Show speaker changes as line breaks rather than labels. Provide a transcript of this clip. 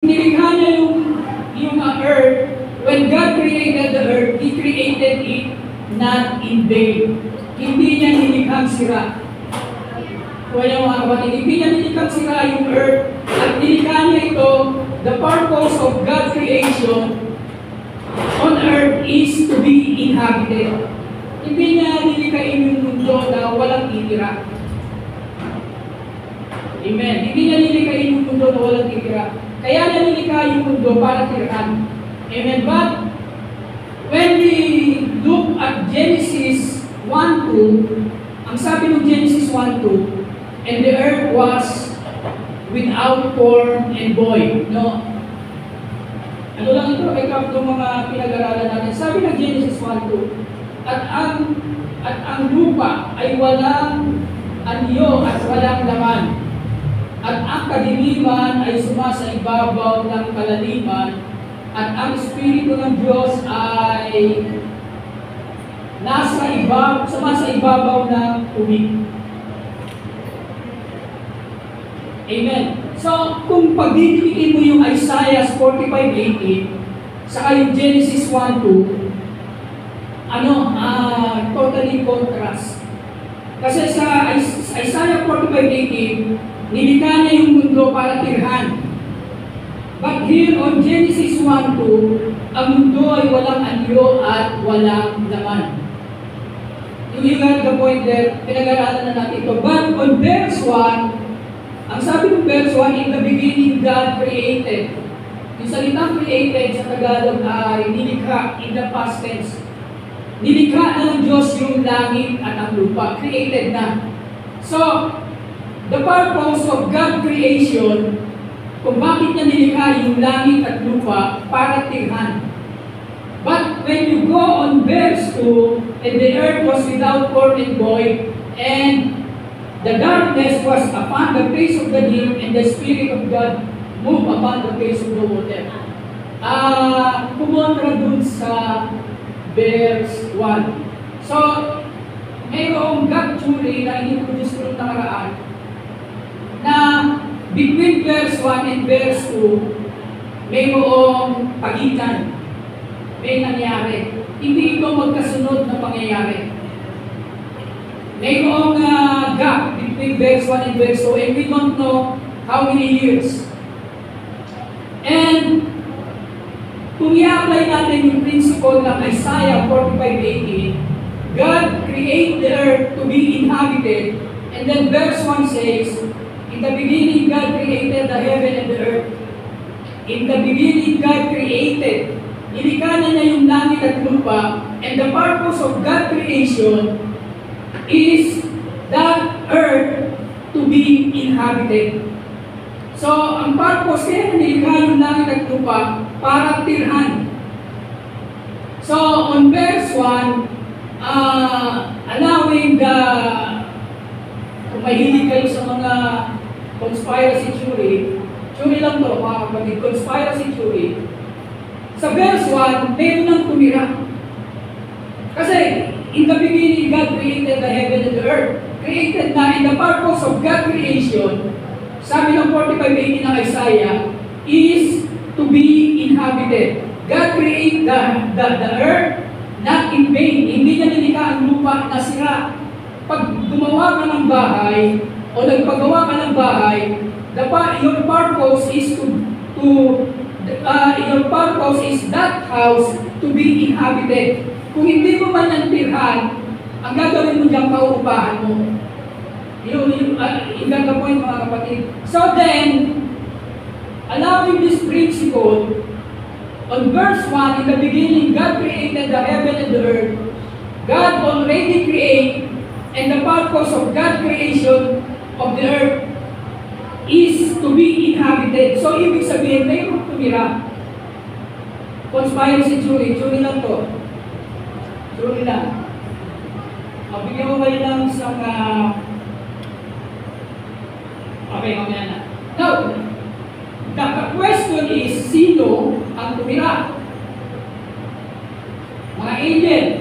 Nilikha niya yung earth. When God created the earth, He created it not in vain. Hindi niya nilikhang sira. Kaya mga kapatid, hindi niya nilikhang sira yung earth. At nilikha niya ito, the purpose of God's creation on earth is to be inhabited. Hindi niya nilikhain yung mundo na walang titira. Amen. Hindi niya nilikhain yung mundo na walang titira. Kaya niya nilikha yung mundo para tirahan. Amen. But when we look at Genesis 1:2, ang sabi ng Genesis 1:2, and the earth was without form and void. No? Ano lang ito, recap ng mga pinag-aralan natin. Sabi ng Genesis 1:2, at ang lupa ay walang anyo at walang laman. At ang kadiliman ay sumasa ibabaw ng kalaliman, at ang Espiritu ng Diyos ay sumasa ibabaw ng tubig. Amen. So, kung pagdidikitin mo yung Isaiah 45:18, saka yung Genesis 1:2, totally contrast. Kasi sa Isaiah 45:18, nilikha niya yung mundo para tirhan. But here on Genesis 1:2, ang mundo ay walang anyo at walang laman. You got the point there, pinag-aralan na natin ito. But on verse 1, ang sabi ng verse 1, in the beginning God created. Yung salitang created sa Tagalog ay nilikha in the past tense. Nilikha na ng Diyos yung langit at ang lupa. Created na. So, the purpose of God's creation, kung bakit niya nilikha yung langit at lupa, para tirhan. But when you go on verse 2, and the earth was without form and void, and the darkness was upon the face of the deep, and the Spirit of God moved upon the face of the water. Kumontra dun sa verse 1. So, mayroong God theory na in-introduce ko nung nakaraan, na between verse 1 and verse 2, mayroong pagitan. May nangyari. Hindi ito magkasunod na pangyayari. Mayroong gap between verse 1 and verse 2, and we don't know how many years. And kung i-apply natin yung principle ng Isaiah 45:18, God created the earth to be inhabited, and then verse 1 says, in the beginning God created the heaven and the earth. In the beginning God created. Nilikha na niya yung langit at lupa, and the purpose of God's creation is that earth to be inhabited. So, ang purpose kaya nilikha yung langit at lupa para tirhan. So, on verse 1, allowing kung mahilig kayo sa mga conspiracy theory lang to, mga kapatid, conspiracy theory, sa verse 1, meron nang tumira. Kasi, in the beginning, God created the heaven and the earth. Created na, and the purpose of God's creation, sabi ng 45:18 ng Isaiah, is to be inhabited. God created the earth not in vain. Hindi niya nilikha ang lupa na sira. Pag gumawa ka ng bahay, o nagpagawa ka ng bahay, your purpose is your purpose is that house to be inhabited. Kung hindi mo man ang tirhan, ang gagawin mo diyang pauupahan mo. Yun the point, mga kapatid. So then, allowing this principle, on verse 1, in the beginning, God created the heaven and the earth. God already created, and the purpose of God's creation of the earth is to be inhabited. So, ibig sabihin, mayroong tumira. Conspiracy theory lang to. Theory lang. Bigyan mo kayo lang isang okay, mamaya na. Now, the question is, sino ang tumira? Mga angel.